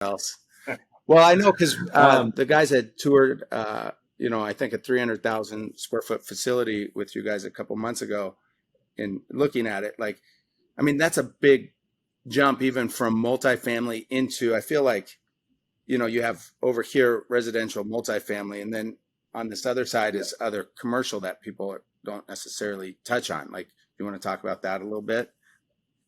else. Well, I know because Um, the guys had toured, I think a 300,000 square foot facility with you guys a couple months ago, and looking at it, like, I mean, that's a big jump even from multifamily into, I feel like, you have over here residential multifamily, and then on this other side yeah, is other commercial that people don't necessarily touch on. Like, you want to talk about that a little bit?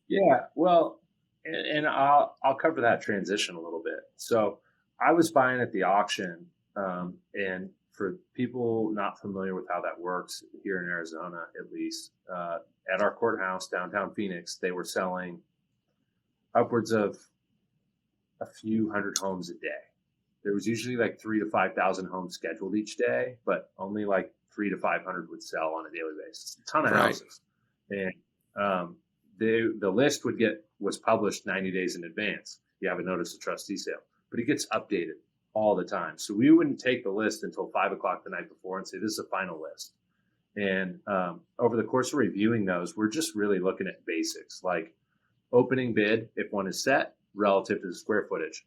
yeah. Well, and I'll cover that transition a little bit. So I was buying at the auction, and for people not familiar with how that works here in Arizona, at least at our courthouse downtown Phoenix, they were selling upwards of a few hundred homes a day. There was usually like 3 to 5 thousand homes scheduled each day, but only like 3 to 500 would sell on a daily basis. A ton of Right. houses, and um, the list was published 90 days in advance. You have a notice of trustee sale, but it gets updated all the time. So we wouldn't take the list until 5 o'clock the night before and say this is a final list. And over the course of reviewing those, we're just really looking at basics like opening bid if one is set relative to the square footage.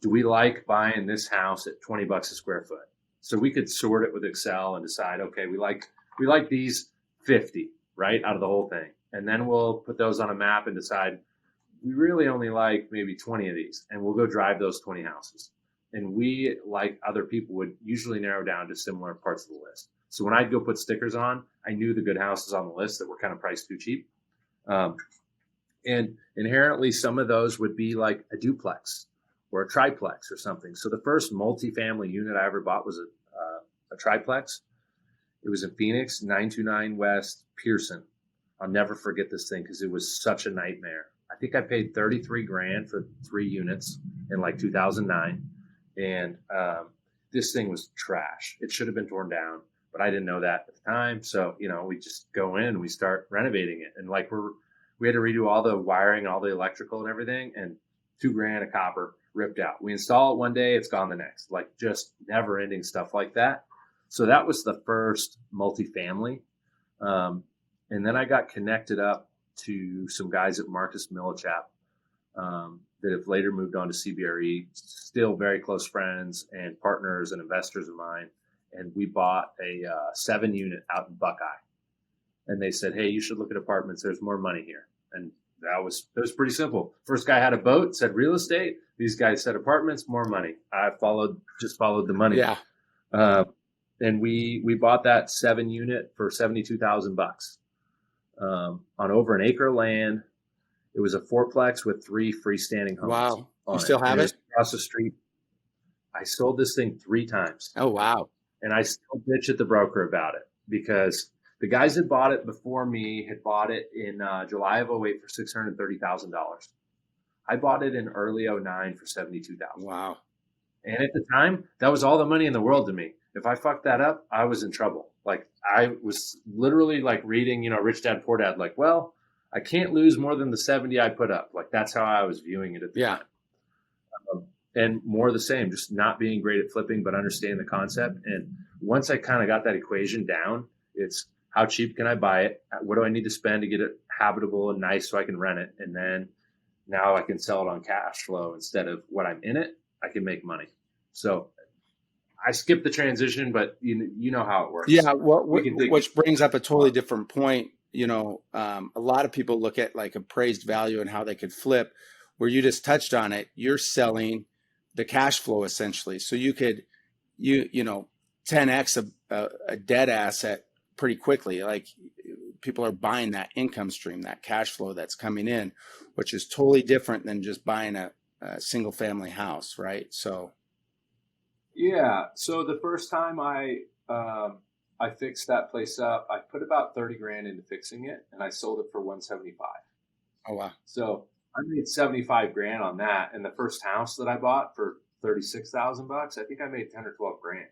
Do we like buying this house at 20 bucks a square foot? So we could sort it with Excel and decide, okay, we like these 50, right, out of the whole thing. And then we'll put those on a map and decide we really only like maybe 20 of these, and we'll go drive those 20 houses. And we, like other people, would usually narrow down to similar parts of the list. So when I'd go put stickers on, I knew the good houses on the list that were kind of priced too cheap. Um, and inherently, some of those would be like a duplex or a triplex or something. So the first multifamily unit I ever bought was a triplex. It was in Phoenix, 929 West Pearson. I'll never forget this thing because it was such a nightmare. I think I paid 33 grand for 3 units in like 2009. And this thing was trash. It should have been torn down, but I didn't know that at the time. So, we just go in and we start renovating it. And like we had to redo all the wiring, all the electrical and everything. And 2 grand of copper ripped out. We install it one day, it's gone the next. Like just never ending stuff like that. So that was the first multifamily. Um, and then I got connected up to some guys at Marcus Millichap that have later moved on to CBRE, still very close friends and partners and investors of mine. And we bought a 7 unit out in Buckeye. And they said, hey, you should look at apartments. There's more money here. And it was pretty simple. First guy had a boat, said real estate. These guys said apartments, more money. I just followed the money. Yeah. Uh, and we bought that 7 unit for $72,000 on over an acre of land. It was a fourplex with 3 freestanding homes Wow. You on it. still have And it it? was across the street. I sold this thing 3 times, Oh, wow. and I still bitch at the broker about it because the guys that bought it before me had bought it in July of 08 for $630,000. I bought it in early 09 for $72,000. Wow. And at the time, that was all the money in the world to me. If I fucked that up, I was in trouble. Like I was literally like reading, Rich Dad Poor Dad, like, well, I can't lose more than the 70 I put up. Like that's how I was viewing it at the Yeah. time. And more of the same, just not being great at flipping, but understanding the concept. And once I kind of got that equation down, it's how cheap can I buy it? What do I need to spend to get it habitable and nice so I can rent it? And then now I can sell it on cash flow instead of what I'm in it. I can make money. So I skipped the transition, but you know how it works. Yeah. We can dig. Which brings up a totally different point. A lot of people look at like appraised value and how they could flip, where you just touched on it. You're selling the cash flow essentially. So you could, 10x a dead asset pretty quickly. Like people are buying that income stream, that cash flow that's coming in, which is totally different than just buying a single family house, right? So Yeah. So the first time I fixed that place up, I put about 30 grand into fixing it, and I sold it for 175. oh wow. So I made 75 grand on that. And the first house that I bought for $36,000, I think I made 10 or 12 grand.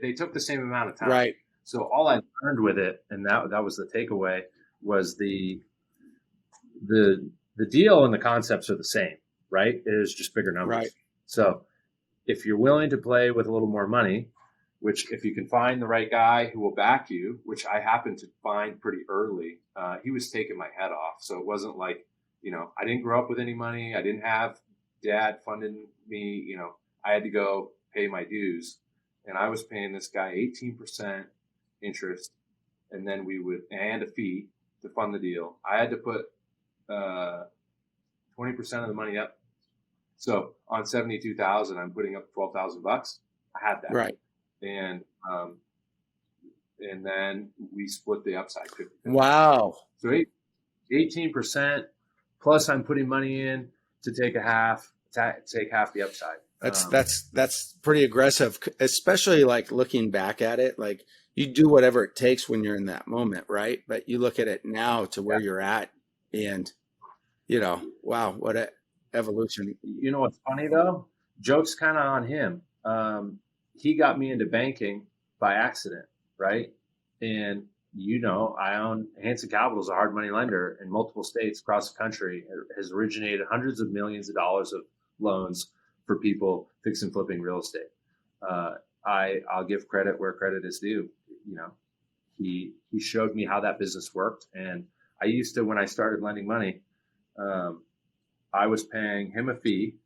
They took the same amount of time. Right. So all I learned with it, and that was the takeaway, was the deal and the concepts are the same, right? It is just bigger numbers. Right. So if you're willing to play with a little more money, which if you can find the right guy who will back you, which I happened to find pretty early, he was taking my head off. So it wasn't like, I didn't grow up with any money. I didn't have dad funded me, I had to go pay my dues, and I was paying this guy 18% interest, and then and a fee to fund the deal. I had to put 20% of the money up. So on 72,000, I'm putting up $12,000. I had that. Right. And then we split the upside 50/50. Wow. So 18% plus I'm putting money in to take half the upside. That's pretty aggressive, especially like looking back at it. Like you do whatever it takes when you're in that moment, right? But you look at it now to where you're at, and wow, what a evolution. You know what's funny though? Joke's kind of on him. He got me into banking by accident, right? And I own Hanson Capital is a hard money lender in multiple states across the country. It has originated hundreds of millions of dollars of loans for people fixing and flipping real estate. I'll give credit where credit is due. He showed me how that business worked, and I used to, when I started lending money, I was paying him a fee.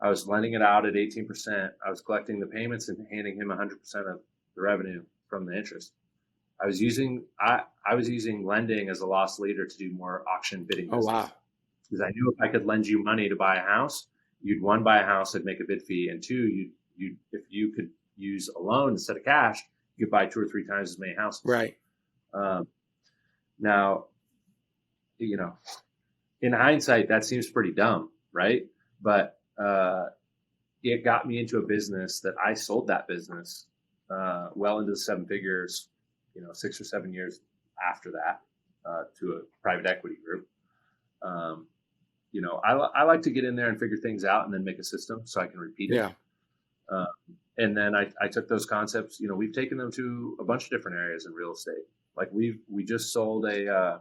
I was lending it out at 18%. I was collecting the payments and handing him 100% of the revenue from the interest. I was using lending as a loss leader to do more auction bidding business. Oh, wow. Because I knew if I could lend you money to buy a house, you'd one, buy a house, I'd make a bid fee, and two, if you could use a loan instead of cash, you could buy 2 or 3 times as many houses. Right. Now, in hindsight, that seems pretty dumb, right? But it got me into a business that I sold that business well into the 7 figures, 6 or 7 years after that to a private equity group. I like to get in there and figure things out and then make a system so I can repeat it. Yeah. And then I took those concepts, we've taken them to a bunch of different areas in real estate. Like we just sold a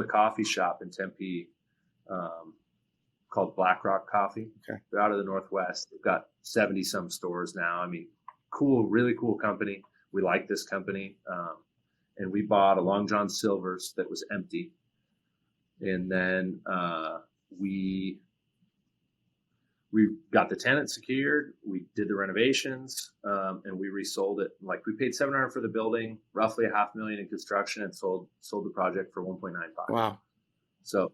coffee shop in Tempe called Black Rock Coffee. Okay. They're out of the Northwest. They've got 70 some stores now. I mean, cool, really cool company. We like this company. And we bought a Long John Silver's that was empty. And then we got the tenant secured. We did the renovations, and we resold it. Like we paid $700,000 for the building, roughly $500,000 in construction, and sold the project for $1.95. Wow. So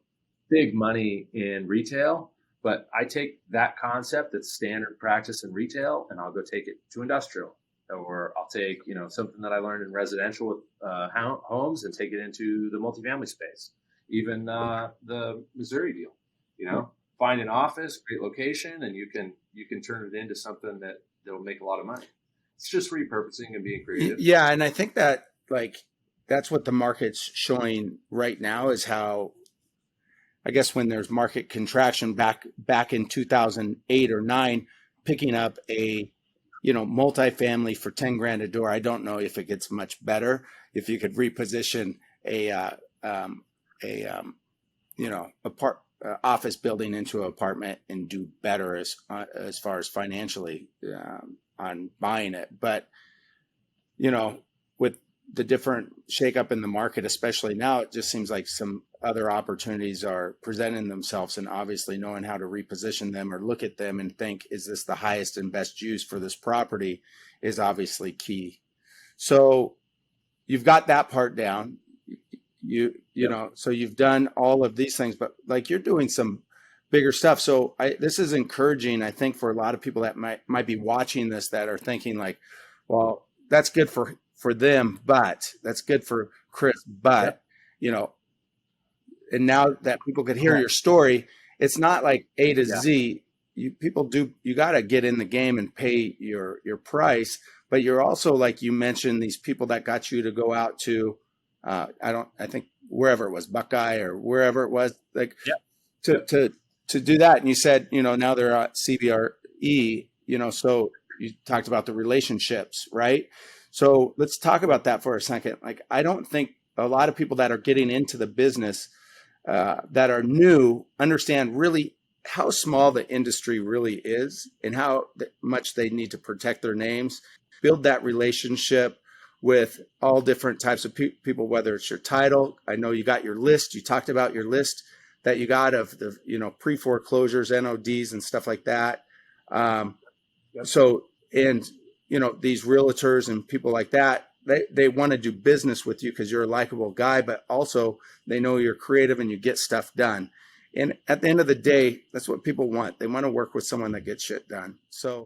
big money in retail. But I take that concept that's standard practice in retail, and I'll go take it to industrial, or I'll take something that I learned in residential with homes and take it into the multifamily space. Even the Missouri deal, find an office, great location, and you can turn it into something that'll make a lot of money. It's just repurposing and being creative. Yeah, and I think that that's what the market's showing right now is how, I guess when there's market contraction back in 2008 or 9, picking up a multifamily for 10 grand a door. I don't know if it gets much better if you could reposition a office building into an apartment and do better as far as financially on buying it. But with the different shakeup in the market, especially now, it just seems like some other opportunities are presenting themselves, and obviously knowing how to reposition them or look at them and think, is this the highest and best use for this property, is obviously key. So you've got that part down. So you've done all of these things, but like you're doing some bigger stuff. So this is encouraging, I think, for a lot of people that might be watching this that are thinking like, well, that's good for them, but that's good for Chris, but and now that people could hear your story, it's not like A to Z. You got to get in the game and pay your price, but you're also, like you mentioned, these people that got you to go out to, I think wherever it was, Buckeye or wherever it was, to do that. And you said, now they're at CBRE, so you talked about the relationships, right? So let's talk about that for a second. Like, I don't think a lot of people that are getting into the business that are new understand really how small the industry really is and how much they need to protect their names, build that relationship with all different types of people, whether it's your title. I know you got your list. You talked about your list. that you got of the, pre-foreclosures, NODs and stuff like that. So, and, these realtors and people like that, they want to do business with you because you're a likable guy, but also they know you're creative and you get stuff done. And at the end of the day, that's what people want. They want to work with someone that gets shit done. So